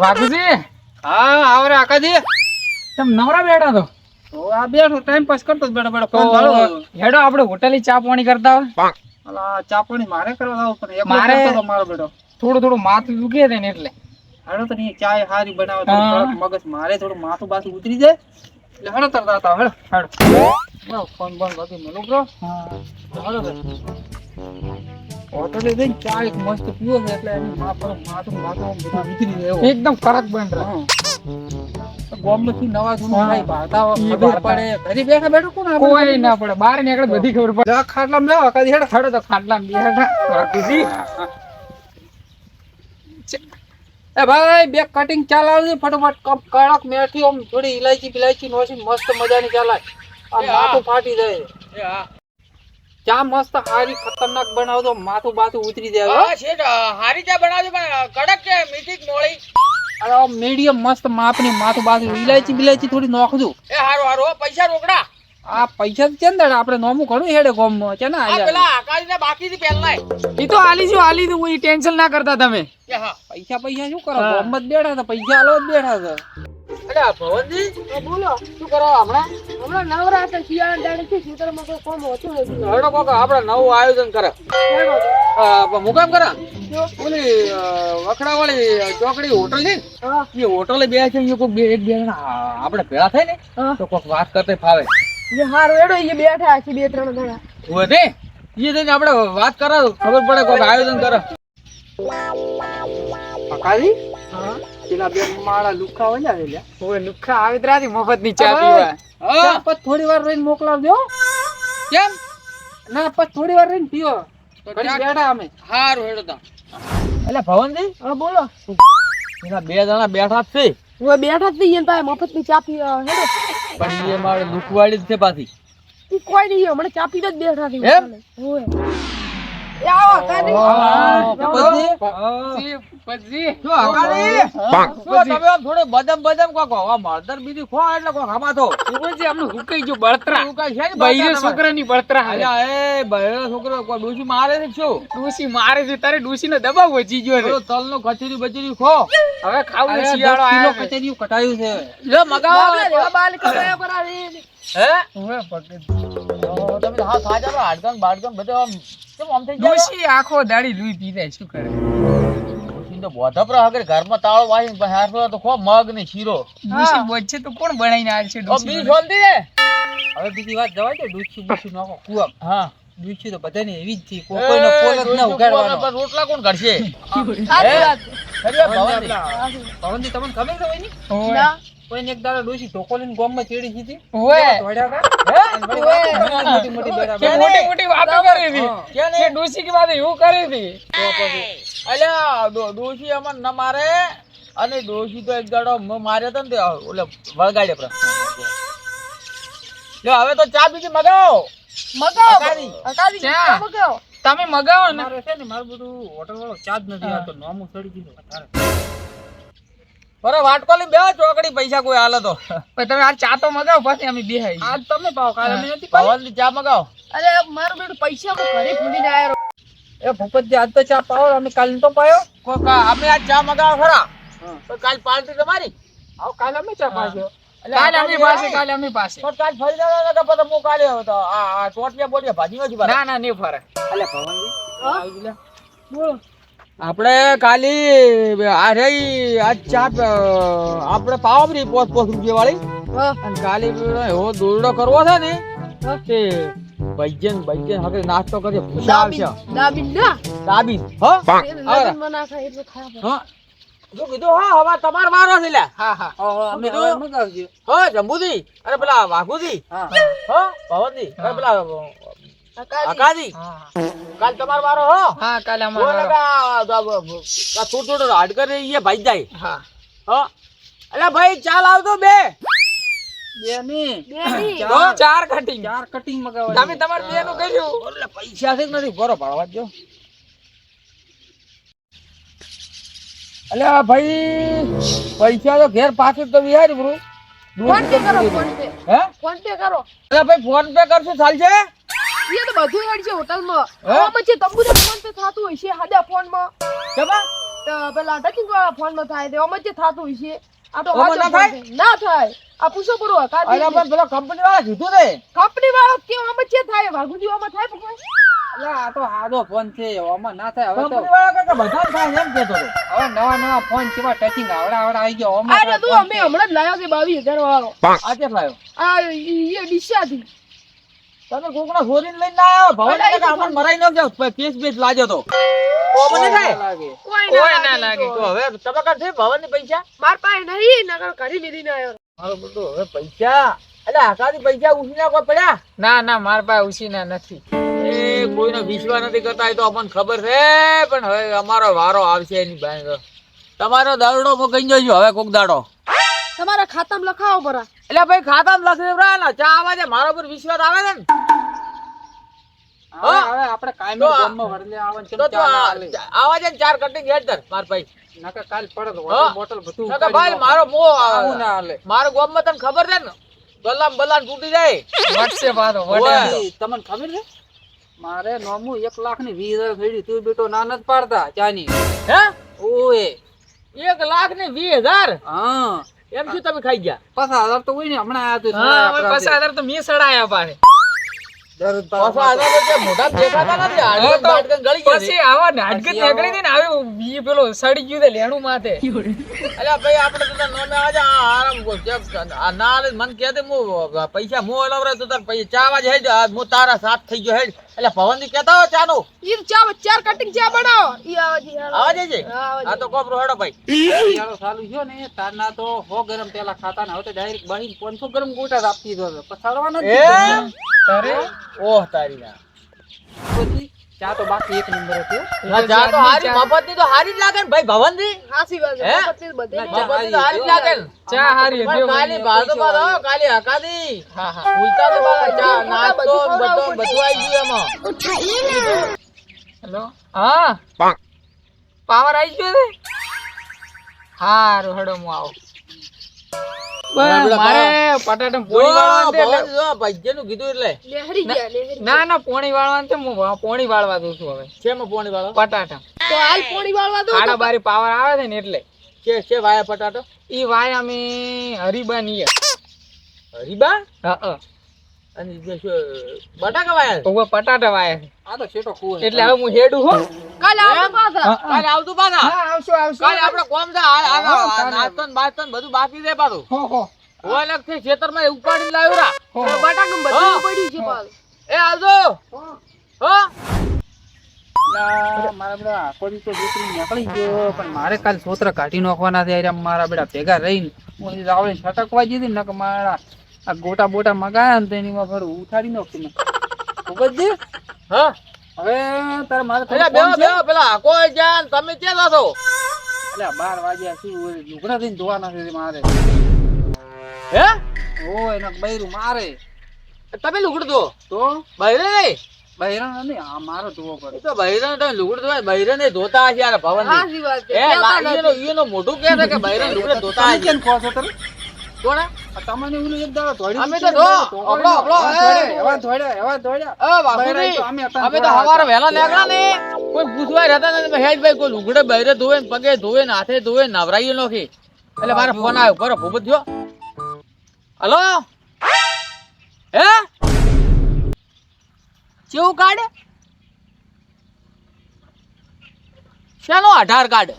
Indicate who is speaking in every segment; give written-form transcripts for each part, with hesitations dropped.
Speaker 1: વાઘુજી
Speaker 2: હા આવરે આકાજી
Speaker 1: તમે નવરા બેઠા તો
Speaker 2: આ બેઠો ટાઈમ પાસ કરતો જ બેઠો ફોન ચાલુ
Speaker 1: હેડો આપણે હોટેલે ચા પાણી કરતા હોય
Speaker 2: અલા ચા પાણી મારે કરવા આવું પણ એકલો
Speaker 1: મારે
Speaker 2: કરતો તો મારો બેટો
Speaker 1: થોડું માથું દુખે છે ને એટલે
Speaker 2: હાડો તો નહીં ચાય હારી બનાવો તો મગજ મારે થોડું માથું બાથું ઉતરી જાય એટલે હાડો તરતા હતા હેડો ફોન બંધ હતી મેલો બ્રો હાડો હોટલે જઈને ચા એક મસ્ત પીવો છે એટલે એની માથું બધું ઉતરી જાય એવું
Speaker 1: એકદમ કડક બન રહ્યો
Speaker 2: ગોમમાંથી નવા જૂનું થાય ભાતા ખબર પડે ઘરે બેઠા બેઠો કોણ
Speaker 1: કોઈ ના પડે બહાર નીકળે બધી ખબર પડે
Speaker 2: ખાટલા મેં આકાજી હેડો
Speaker 1: હેડો તો ખાટલા બેઠા વાઘુજી
Speaker 2: એ ભાઈ બે કટિંગ ચાલાવજો ફટાફટ કપ કડક મેથી ઓમ થોડી ઇલાયચી નોસી મસ્ત મજાની ચાલાય આ માથું ફાટી જાય ચા મસ્ત હારી ખતરનાક બનાવજો માથું બાથું ઉતરી જાય
Speaker 3: હા શેઠ હારી ચા બનાવજો પણ કડક કે મીઠી કે મોળી
Speaker 2: અરે મીડિયમ મસ્ત માપની માથું બાથું ઇલાયચી થોડી નાખજો
Speaker 3: એ હારું હો પૈસા રોકડા
Speaker 2: આ પૈસા તો ચંદડ આપણે નોમું ઘણું હેડે ગોમમાં છે ને
Speaker 3: આ પેલા આકાશને બાકી થી પહેલાય
Speaker 1: ઈ તો આલી દઉં હું ટેન્શન ના કરતા તમે
Speaker 3: કે હા
Speaker 2: પૈસા શું કરો ગોમમાં જ બેઠા હતા પૈસા આલો જ બેઠા હતા
Speaker 3: અરે ભવનજી
Speaker 2: બોલો શું કરો હમણાં
Speaker 4: નવરા હતા શિયાળા ડાળે થી ખેતરમાં કોઈ કામ હોતું નથી.
Speaker 2: હડો કોક આપણે નવું આયોજન કરે મુકામ કરે ઓલી વખડાવાળી ચોકડી હોટલ છે ને એ હોટલે બે છે એ કોક એક બે જણા આપણે ભેળા થાય ને તો કોક વાત કરતે ફાવે
Speaker 4: જે હારું એડો એ બેઠા છે 2-3 જણા.
Speaker 2: વધે એ જઈને આપણે વાત કરાવ ખબર પડે કોક આયોજન કરે અકાજી પેલા બે માળા લુખા હોય ને
Speaker 1: ઓય લુખા આવી ત્રાથી મફત ની ચા પીવા
Speaker 2: હા પછી થોડી વાર રહીને મોકલાવજો
Speaker 1: કેમ
Speaker 2: ના પછી થોડી વાર રહીને પીવો બેઠા અમે
Speaker 3: હારું હેડો તા
Speaker 2: એટલે ભવનજી
Speaker 4: હા બોલો.
Speaker 2: એના બે જણા બેઠા જ છે
Speaker 4: હવે બેઠા જ છીએ ને મફત ની ચા પી હેડો.
Speaker 2: પણ એ મારે લુખવાડી જ છે પાછી
Speaker 4: ઈ કોઈ નહીં હમણાં ચા પીને જ બેઠા છીએ.
Speaker 2: એમ?
Speaker 4: ઓય એ આવો કાદી.
Speaker 1: પછી
Speaker 2: જો હકારી જો તમે આમ થોડો બદમ કોક હવા મળતર બીજી ખો એટલે કોક હમા તો
Speaker 1: પછી આમનું હુકાઈ ગયો બળતરા
Speaker 2: હુકાઈ છે ને
Speaker 1: બૈરે છોકરાની બળતરા હાલે
Speaker 2: અલ્યા એ બૈરો છોકરો કોઈ ડૂસી મારે છે શું
Speaker 1: ડૂસી મારે છે તારે ડૂસી નો દબાવ વધી ગયો છે
Speaker 2: તલ નો કચરી બચરી ખો
Speaker 1: હવે ખાવું
Speaker 2: અરે
Speaker 1: શિયાળો
Speaker 2: 10 કિલો
Speaker 1: આયો છે.
Speaker 2: કચરિયું કટાયું છે
Speaker 1: લો મગાવો
Speaker 4: બાબલા બાલ કરાયા પરારી.
Speaker 2: હે
Speaker 1: હવે પકડ
Speaker 2: તમે હા ખાજા તો હાડકન બાડકન બધું આમ કેમ આમ થઈ જાય
Speaker 1: ડૂસી આખો દાડી લુઈ પી જાય શું કરે
Speaker 2: ડૂસી તો બોધપરા હગર ઘરમાં તાળો વાહીને પછી હારસો તો ખો મગ ને શીરો
Speaker 1: ડૂસી બોચે તો કોણ બનાવીને આલ છે
Speaker 2: બી
Speaker 1: ડૂસી
Speaker 2: છોલતી હે હવે બીજી વાત જવાય છે ડૂસી બૂસી નાખો કુવા હા ડૂસી તો બધાને એવી જ છે કોઈનો પોલ જ ના ઉગાડવાનો રોટલા કોણ ઘડશે
Speaker 4: સાચી વાત.
Speaker 2: ભવનજી તમને ખબર છે કોઈની
Speaker 1: ઓય
Speaker 2: કોઈને એક દાડો ડૂસી ઢોકોલીને ગોમમાં ચેડી દીધી
Speaker 1: ઓય
Speaker 2: દોડ્યા હતા મોટી મોટી બેડા
Speaker 1: કે મોટી મોટી વાતો કરી હતી
Speaker 2: ક્યાં
Speaker 1: કે ડૂસી की વાત એવું કરી હતી
Speaker 2: તો પછી અલ્યા ડોશી અમન ન મારે અને ડોશી તો એક દાડો માર્યો તો ને તે ઓલે વળગાડે પર લ્યો હવે તો ચા બીજી મગાવો
Speaker 4: મગાવો
Speaker 2: અકાદી.
Speaker 4: અકાદી
Speaker 1: ચા.
Speaker 4: ચા મગાવો.
Speaker 1: તમે મગાવો ને
Speaker 2: મારે છે ને મારું બધું હોટલ વાળો ચા જ નથી આવતો નોમું ચડી દીધું વધારે બરાબર વાટકો લઈને બેહો ચોકડી પૈસા કોઈ હાલે તો
Speaker 1: પછી તમે આ ચા તો મગાવો પછી અમે બેહાઈ
Speaker 2: આજ તમે પાવ કાલે અમે નથી પાવવાની ચા મગાવો
Speaker 4: અરે મારું બેટું પૈસા કો ઘરે ભૂલીને આયો.
Speaker 2: એ ભૂપતજી આજ તો ચા પાવો અમે કાલ તો પાયો અમે આજ ચા મગાવો ખરા તો કાલ પાર્ટી તમારી આવ કાલે અમે ચા પાછો
Speaker 1: કાલે અમે પાસે
Speaker 2: તો કાલ ફરી જવાનો કે પછી હું કાલે તો આ ટોટિયા બોટિયા ભાજી નથી
Speaker 1: ના ના નહીં ફરે
Speaker 2: અલે ભવનજી
Speaker 4: હા?
Speaker 2: આવી લે
Speaker 4: બોલો.
Speaker 2: આપણે કાલી આ રહી આ ચા આપણે પાવરી 5 રૂપિયા વાળી
Speaker 4: હા.
Speaker 2: અને કાલી એવો દોરડો કરવો છે ને તે ભૈજન હકે નાસ્તો કરીએ ભૂસા આવશે
Speaker 4: દાબીન ના.
Speaker 2: દાબી હો
Speaker 4: એને લગનમાં ના ખાય એટલું ખાવા.
Speaker 2: હા જો કીધું હા હવે તમારો વારો છે લે
Speaker 1: હા હા
Speaker 2: અમે હવે મગાવજો હો જંબુજી અરે પેલા વાઘુજી હો ભવનજી અરે પેલા
Speaker 4: અકાદી.
Speaker 2: અકાજી કાલ તમારો વારો હો
Speaker 1: હા કાલે
Speaker 2: બોલ
Speaker 1: અમારે
Speaker 2: લગા થોડું હાડ કરે એ ભાઈ જાય
Speaker 1: હા
Speaker 2: હો અલ્યા ભાઈ ચાલ આવતો બે ની
Speaker 4: બેની.
Speaker 1: તો ચાર કટિંગ
Speaker 2: ચાર કટિંગ મગાવવા
Speaker 1: તમે તમાર બે નું કર્યું
Speaker 2: એટલે પૈસા છે કે નથી ભરો ભાડવા જો અલ્યા ભાઈ પૈસા તો ઘેર પાછું તો વિહારી બ્રો
Speaker 4: ફોન પે કરો ફોન પે.
Speaker 2: હે
Speaker 4: ફોન પે કરો.
Speaker 2: અલ્યા ભાઈ ફોન પે કરશું ચાલશે
Speaker 4: એ તો બધું હેડ છે હોટલમાં.
Speaker 2: હે?
Speaker 4: આમાં પછી તંબુને ફોન પે થાતું હોય છે હાદા ફોનમાં.
Speaker 2: કેમાં
Speaker 4: તો પેલા ટચિંગ વાળા ફોન માં થાય તે ઓમાં જે થાતું હશે આ તો
Speaker 3: ઓમાં
Speaker 4: સાચો
Speaker 3: ના
Speaker 4: ફોન છે. ના થાય આ પૂછો પૂરો
Speaker 3: અરે પણ પેલા કંપની વાળા કીધું ને
Speaker 4: કંપની વાળો કે ઓમાં જે થાય વાઘુજી ઓમાં થાય પણ
Speaker 2: એટલે આ તો સાદો ફોન છે આમાં ના થાય. હવે તો
Speaker 3: કંપની વાળા કે બધા થાય એમ કેતો હતો.
Speaker 2: હવે નવા ફોન કેવા ટચિંગ આવડા આવી ગયા
Speaker 4: આ
Speaker 2: આમાં
Speaker 4: તો અમે હમણાં જ લાવ્યો છે 22,000 વાળો
Speaker 3: આ કે લાયો
Speaker 4: આ ઈ ડીશાથી
Speaker 3: તમે કોકનો ચોરીને લઈને ના આવ્યો ભવન કે અમન મરાઈ ન ગયો કેસ બેસ લાજો તો મને થાય
Speaker 2: લાગે.
Speaker 1: કોઈ ના લાગે.
Speaker 3: તો હવે તમે કાઢ છે ભવન ની પૈસા
Speaker 4: માર પાસે નહીં નકર ઘરે મેલી ના આવ્યો
Speaker 3: મારો બધું હવે પૈસા એટલે આકાદી પૈસા ઉછીના કોઈ પડ્યા
Speaker 1: ના ના મારા પાસે ઉછીના નથી.
Speaker 3: એ કોઈનો વિશ્વાસ નથી કરતા એ તો અમને ખબર છે પણ હવે અમારો વારો આવશે એની બાય તમારો દાડો મો કઈ જજો હવે કોક દાડો
Speaker 4: તમારા ખાતામાં લખાવો પરા
Speaker 3: એટલે ભાઈ ખાતામાં લખી દેવરા ને ચા આવે છે મારા પર વિશ્વાસ આવે છે ને
Speaker 2: હવે આપણે કાયમી
Speaker 3: તો આ-
Speaker 2: ગામમાં વરલે આવન
Speaker 3: તો
Speaker 2: ચમ
Speaker 3: તું
Speaker 2: ચા ના આલે.
Speaker 3: આવા છે ને 4 કટિંગ હેડ ધર માર ભાઈ
Speaker 2: નકર કાલ પડે તો
Speaker 3: હા.
Speaker 2: બોટલ બધું
Speaker 3: નકર
Speaker 2: ઉપાડી
Speaker 3: ભાઈ
Speaker 2: નાખો.
Speaker 3: મારો મો
Speaker 2: આવું ના હાલે.
Speaker 3: મારો ગામમાં તને ખબર છે ને બલામ તૂટી જાય
Speaker 1: વટશે પાછો
Speaker 3: ઓય.
Speaker 1: વટે.
Speaker 2: તમને ખબર છે મારે નોમું 1,20,000 થઈ તું બેટો ના નથી પાડતા ચાની.
Speaker 3: હે
Speaker 2: ઓય
Speaker 3: 1,20,000
Speaker 2: હા
Speaker 3: એમ શું તમે ખાઈ ગયા
Speaker 2: 50,000 તો હોય ને હમણાં આયા તું
Speaker 1: હા હવે 50,000 તો મેં સડાયા પાસે.
Speaker 3: પાછા આના તો કે મોઢા દેખાતા નથી
Speaker 1: હવે
Speaker 3: હાડકન
Speaker 1: તો
Speaker 3: બાટકન ગળી ગયા છે.
Speaker 1: પછી આવા નાટક નીકળી દે ને હવે ઈ પેલો સડી ગયું છે લેણું માથે.
Speaker 3: અલ્યા ભાઈ આપણે તો તાર નોમે આજે આ આરામ કો આ ના આલે મન કહે દે મુ પૈસા મો લવરે તો તાર પૈસા ચા વાજ હેડ મુ તારા સાથ થઈ ગયો હેડ એટલે ભવનથી કહેતા હો ચાનો
Speaker 4: ઈ ચા 4 કટિંગ ચા બનાવો ઈ આવાજી
Speaker 3: આવા જજે આ તો કોપરો હેડો ભાઈ
Speaker 2: યારો ચાલુ થયો ને તારના તો 100 ગરમ પેલા ખાતા ને હવે તો ડાયરેક્ટ બહીન 500 ગરમ ગોટા જ આપતી દો પછાડવા નથી
Speaker 3: એમ તારે ઓહ તારી ના
Speaker 2: પછી ચા તો બાકી 1 નંબર હતો.
Speaker 3: ના જા તો હારી મફતની તો હારી જ લાગે ને ભાઈ ભવનથી
Speaker 4: હાસી વાત
Speaker 3: હે?
Speaker 4: છે બધે
Speaker 3: મફતની તો હારી જ લાગે ને
Speaker 1: ચા હારી હતી.
Speaker 3: પણ કાલી બાજુ બાજુ કાલી હકાદી
Speaker 1: હા હા
Speaker 3: ભૂલતા તો બાલા ચા નાસ્તો બધું આવી ગયું એમાં
Speaker 1: હેલો હા પાવર આવી ગયો છે. હારું હેડો હું આવું. મારે પટાટા પોણી વાળવાનું છે એટલે-
Speaker 3: જો ભાઈજેનું કીધું એટલે
Speaker 4: લહેરી ગયા લહેરી
Speaker 1: ના ના પોણી વાળવાનું છે હું પોણી વાળવા દઉં છું હવે
Speaker 3: શેમાં પોણી વાળો
Speaker 1: પટાટા
Speaker 4: તો હાલ પોણી વાળવા દો
Speaker 1: આડા બારી પાવર આવે છે ને એટલે
Speaker 3: છે વાયા પટાટો
Speaker 1: ઈ વાય અમે હરીબા નીએ.
Speaker 3: હરીબા
Speaker 1: હા
Speaker 3: અને જે શું બટાકા વાયા
Speaker 1: તો પટાટા વાય છે.
Speaker 2: આ તો છેટો કુવો
Speaker 1: એટલે હવે હું હેડું હો.
Speaker 4: કાલ આવજો પાછા
Speaker 3: કાલે આવતું પાછા
Speaker 1: હા આવશું આવશું.
Speaker 3: કાલે આપણે કોમ છે નાસ્તો ને બાસ્તો ને બધું બાકી છે પાછું
Speaker 1: હો હો
Speaker 3: હોય લગથી ખેતરમાં ઉપાડીને લાવ્યો રા
Speaker 4: બટાકું બધું પડ્યું છે પાલ
Speaker 3: એ આવજો હો
Speaker 2: એટલે મારા બેટા આખોડી તો દીકરી નીકળી ગયો પણ મારે કાલ સોતરા કાઢી નાખવાના છે યાર મારા બેટા ભેગા રહીને હું રાવળી છટકવા જતી ને કે મારા આ ગોટા બોટા મગાયા ને તો એની માં ભરું ઉઠાડી નાખું ને ખૂબ જ
Speaker 3: હા
Speaker 2: હવે તારે મારે
Speaker 3: એટલે બેહો બેહો પેલા આકો જાન તમે ક્યાં જાશો
Speaker 2: એટલે 12 વાગ્યા શું લુગડા થઈને ધોવાના છે મારે
Speaker 3: હે
Speaker 2: ઓ એના બૈરું મારે
Speaker 3: તમે લુગડું ધો
Speaker 2: તો
Speaker 3: બૈરે નહીં
Speaker 2: બૈરા નહીં આ મારો ધોવો પડે
Speaker 3: એ તો બૈરે તમે લુગડું ધોવાય બૈરે ને ધોતા હશે યાર ભવન
Speaker 4: હાસી વાત છે
Speaker 3: એ ઈનો મોઢું કહે છે કે બૈરે લુગડું ધોતા
Speaker 2: તમે
Speaker 3: હશે
Speaker 2: કેમ કહો છો તમે
Speaker 3: કોણ
Speaker 2: આ તમને ઓલું એક દાડો ધોળી
Speaker 3: અમે તો ધો
Speaker 2: એવા ધોળ્યા
Speaker 3: બાપુજી,
Speaker 2: તો અમે હતા
Speaker 3: અમે તો હવારે વહેલા નીકળ્યા ને કોઈ પૂછવા રહેતા નથી હેજભાઈ કોઈ લુગડે બૈરે ધોવે ને પગે ધોવે ને હાથે ધોવે ને નવરાઈ નોખી એટલે મારો ફોન આવ્યો બરો ભૂપત થયો હલો હે કેવું કાર્ડ શેનો આધાર કાર્ડ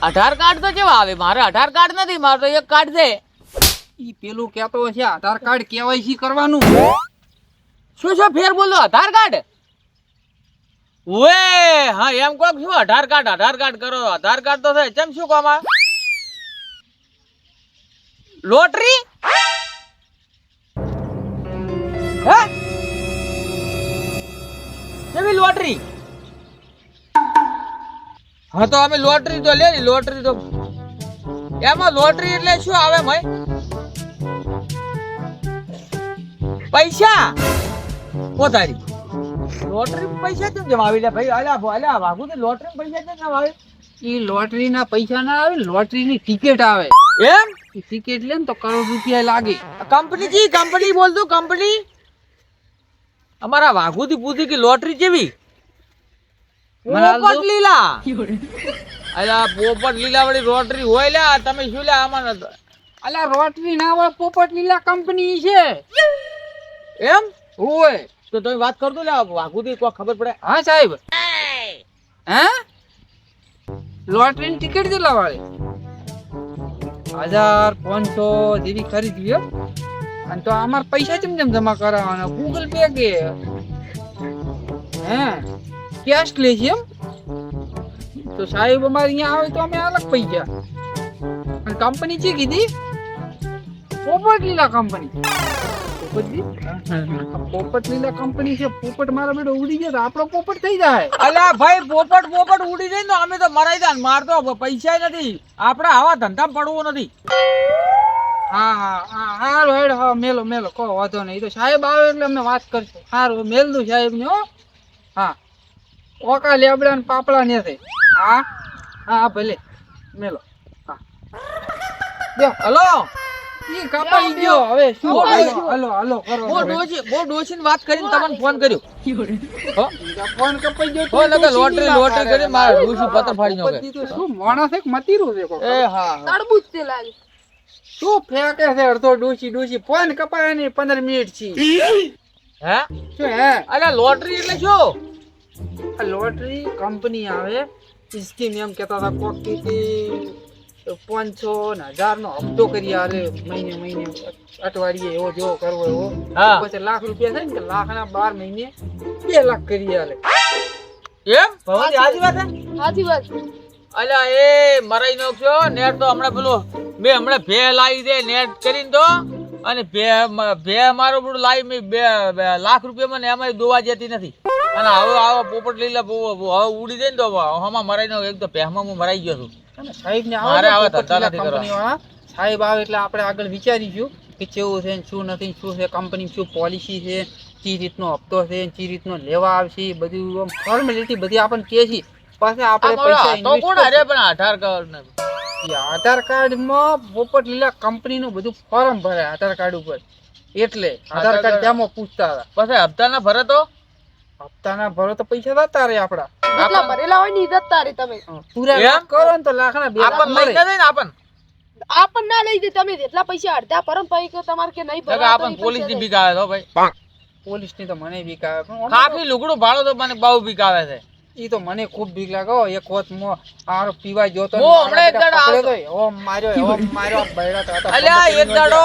Speaker 3: આધાર કાર્ડ તો કેવા આવે મારે આધાર કાર્ડ નથી મારે તો એક કાર્ડ છે
Speaker 2: ઈ પેલું કહેતો છે આધાર કાર્ડ કેવાયસી કરવાનું
Speaker 3: શું શું ફેર બોલો આધાર કાર્ડ ઓએ હા એમ કોક શું આધાર કાર્ડ કરો આધાર કાર્ડ તો છે ચમ શું કામ આવે લોટરી હે કેવી લોટરી હા તો અમે લોટરી તો લે લોટરી તો એમાં લોટરી એટલે શું આવે મય પૈસા પોતારી લોટરી પૈસા કેમ જમાવી લે ભાઈ અલ્યા વાગુ તો લોટરી પૈસા કેમ જમાવે
Speaker 2: ઈ લોટરી ના પૈસા ના આવે લોટરી ની ટિકિટ આવે
Speaker 3: એમ
Speaker 2: ઈ ટિકિટ લે ને તો કરોડ રૂપિયા લાગે
Speaker 3: કંપની બોલ તું કંપની અમારા વાઘુથી પૂછી કે લોટરી કેવી
Speaker 2: મને હાલ દો.
Speaker 3: પોપટ લીલા અલ્યા પોપટ લીલા વાળી રોટરી હોય લ્યા તમે શું લ્યા આમાં
Speaker 2: અલા રોટરી ના હોય, પોપટ લીલા કંપની છે.
Speaker 3: એમ
Speaker 2: ઓય
Speaker 3: તો તમે વાત કરતો લ્યા વાઘુથી કોઈ ખબર પડે
Speaker 2: હા સાહેબ. હે લોટરીની ટિકિટ કેટલા વાળી? 1500 જેવી ખરીદવી હો. અને તો અમાર પૈસા કેમ જમા કરાવવાના? ગૂગલ પે કે હે કેશ લે છે એમ? તો સાહેબ અમારે અહીંયા આવે તો અમે અલગ પૈસા. અને કંપની છે કીધી પોપટ લીલા કંપની. પોપટ લીલા કંપની છે. પોપટ મારા બેટો ઉડી જાય તો આપણો પોપટ થઈ જાય.
Speaker 3: અલ્યા ભાઈ પોપટ ઉડી જાય ને તો અમે તો મરાઈ જાય મારતો પૈસા નથી આપણે આવા ધંધા પડવું નથી.
Speaker 2: હા હા હા હારું હેડ હા મેલો મેલો કહો વાંધો નહીં. તો સાહેબ આવે એટલે અમને વાત કરશું. હારું મેલ દઉં સાહેબ ને હો. હા ઓકા લેબડા ને પાપડા ને છે. હા હા ભલે મેલો. હા દો
Speaker 3: હલો
Speaker 2: ઈ કપાઈ ગયો હવે શું?
Speaker 3: બહુ
Speaker 2: હલો હલો કરો
Speaker 3: બહુ ડોશીને વાત કરીને તમને ફોન કર્યો હો
Speaker 2: ફોન કપાઈ ગયો
Speaker 3: હો નકર લોટરી કરી મારે ડોશી પત્ર ફાડી નાખે.
Speaker 2: શું માણસ એક મતીરું છે કોક.
Speaker 3: એ હા
Speaker 4: તરબૂચ તે લાગે.
Speaker 2: શું ફેંકે છે અડધો ડોસી ડોસી? ફોન કપાય ને 15 મિનિટ છે.
Speaker 3: હે
Speaker 2: શું હે
Speaker 3: અલ્યા લોટરી એટલે શું?
Speaker 2: આ લોટરી કંપની આવે સ્કીમ એમ કહેતા હતા કોક કીધી 500 ને 1000 નો હપ્તો કરી આલે મહિને અઠવાડિયે એવો જેવો કરવો એવો.
Speaker 3: હા
Speaker 2: પછી લાખ રૂપિયા થાય ને કે લાખના 12 મહિને 2 લાખ કરી આલે.
Speaker 3: એમ ભવાની આજી વાત હે?
Speaker 4: સાચી વાત.
Speaker 3: અલ્યા એ મરાઈ નાખજો નેટ તો હમણાં પેલો મેં હમણાં ભે લાવી દે નેટ કરીને તો અને ભે મારું બધું લાવી મેં 2 લાખ રૂપિયામાં ને એમાં દોવા જતી નથી. અને હવે આવો પોપટ લીલા હવે ઉડી જાય ને તો હમણાં મરાઈ નાખ એક તો પહેમાં હું મરાઈ ગયો છું.
Speaker 2: અને સાહેબ ને
Speaker 3: મારે આવા
Speaker 2: આવે
Speaker 3: ધંધા નથી
Speaker 2: કંપની વાળા સાહેબ આવે એટલે આપણે આગળ વિચારીશું કે કેવું છે ને શું નથી, શું છે કંપની, શું પોલિસી છે, કઈ રીતનો હપ્તો છે, કઈ રીતનો લેવા આવશે, બધું ફોર્મેલિટી બધી આપણને કહે છે. પછી આપણે પૈસા
Speaker 3: તો કોણ હારે પણ આધાર કાર્ડ ને
Speaker 2: આધાર કાર્ડ માં પોપટ લીલા કંપની નું બધું ફોર્મ ભરે આધાર કાર્ડ ઉપર. એટલે આધાર કાર્ડ ત્યાંમાં પૂછતા હતા.
Speaker 3: પછી હપ્તા ના ભરે તો
Speaker 2: હપ્તાના ભરો તો પૈસા જતા રહે આપડા.
Speaker 4: જેટલા ભરેલા હોય ને ઈ જતા રે તમે.
Speaker 2: પૂરા
Speaker 3: એમ?
Speaker 2: લાખ કરો ને તો લાખના 2 લાખ
Speaker 3: આપણ લઈ
Speaker 2: મળે.
Speaker 3: જાય ને આપણ
Speaker 4: આપણ ના લઈ જાય તમે જેટલા પૈસા અડધા પરમ પછી કે તમારે કે નહીં ભરવા તો
Speaker 3: આપણ
Speaker 4: ઈ
Speaker 3: પોલીસ
Speaker 4: પૈસા
Speaker 3: ની
Speaker 4: દે.
Speaker 3: બીક આવે તો ભાઈ
Speaker 2: પોલીસ ની તો મને બીક આવે પણ
Speaker 3: ખાખી લુગડું ભાડો તો મને બહુ બીક આવે છે.
Speaker 2: ઈ તો મને ખૂબ બીક લાગે હો. એક વખત મો આરો પીવા ગયો તો
Speaker 3: મો હમણાં એક દાડો આવતો.
Speaker 2: ઓમ માર્યો બૈરા તો હતા.
Speaker 3: અલ્યા એક દાડો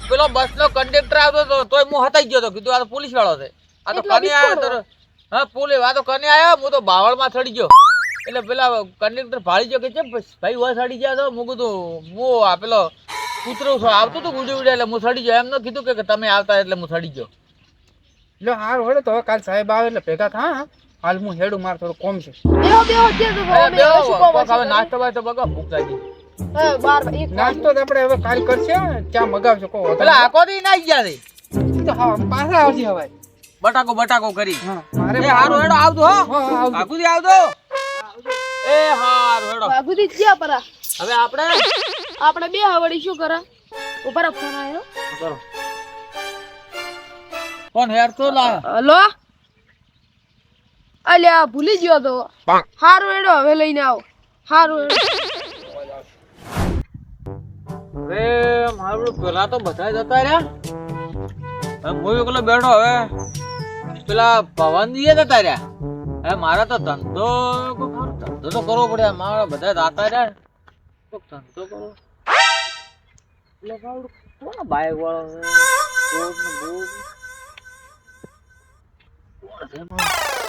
Speaker 3: પેલો બસ નો કંડક્ટર આવતો તો તોય હું હતાઈ ગયો તો કીધું આ તો પોલીસ વાળો છે. આ તો
Speaker 4: એટલા
Speaker 3: કને આવ્યો
Speaker 4: બિસ્કોટ
Speaker 3: તો હા પોલીસ આ તો કને આવ્યો હું તો બાવળ માં ચડી ગયો. એટલે પેલા કંડક્ટર ભાળી ગયો કે છે ભાઈ વસ ચડી ગયા તો હું કીધું હું આ પેલો કૂતરો આવતું હતું ગુડી ઉડે એટલે હું ચડી ગયો. એમ ન કીધું કે તમે આવતા એટલે હું ચડી ગયો.
Speaker 2: લો હાર હોડે તો હવે કાલ સાહેબ આવે એટલે ભેગા થા. હા હાલ હું હેડું માર થોડું કોમ છે.
Speaker 4: બેહો બેહો જે તો
Speaker 3: અરે
Speaker 4: અમે
Speaker 3: બેહો,
Speaker 4: શું કામ
Speaker 3: કોક હવે
Speaker 4: હશે?
Speaker 3: નાસ્તો બાસ્તો બગા ભૂખ લાગી.
Speaker 4: હા, 12 એક
Speaker 2: નાસ્તો તો આપણે હવે કાલ કરશે. ક્યાં મગાવશો કહો
Speaker 3: પેલા આખો દી ના ગયા છે
Speaker 2: તો હા પાછા આવશે હવે.
Speaker 3: બટાકો કરી
Speaker 2: હા મારે
Speaker 3: એ હારું હેડો આવજો હો
Speaker 2: હા હા આવજો.
Speaker 3: આખુદી આવજો એ હારું હેડો
Speaker 4: વાઘુદી જ્યાં પરા
Speaker 3: હવે આપણે
Speaker 4: આપણે બે હવડી શું કરા ઉપર ફોન આવ્યો.
Speaker 3: કરો ફોન હેર તો લા
Speaker 4: હલો અલ્યા ભૂલી ગયો તો. હારું એડો હવે લઈને આવો. હારું એડો.
Speaker 3: હવે મારું પેલા તો બધા જતા રહ્યા હવે હું એકલો બેઠો હવે પેલા ભવનજી જતા રહ્યા હવે મારા તો ધંધો તો કરવો પડે મારા બધા જતા રહ્યા તો ધંધો કરો એટલે મારું કોણ બાઈક વાળો છે? કોણ ને બોલ? કોણ છે મારો?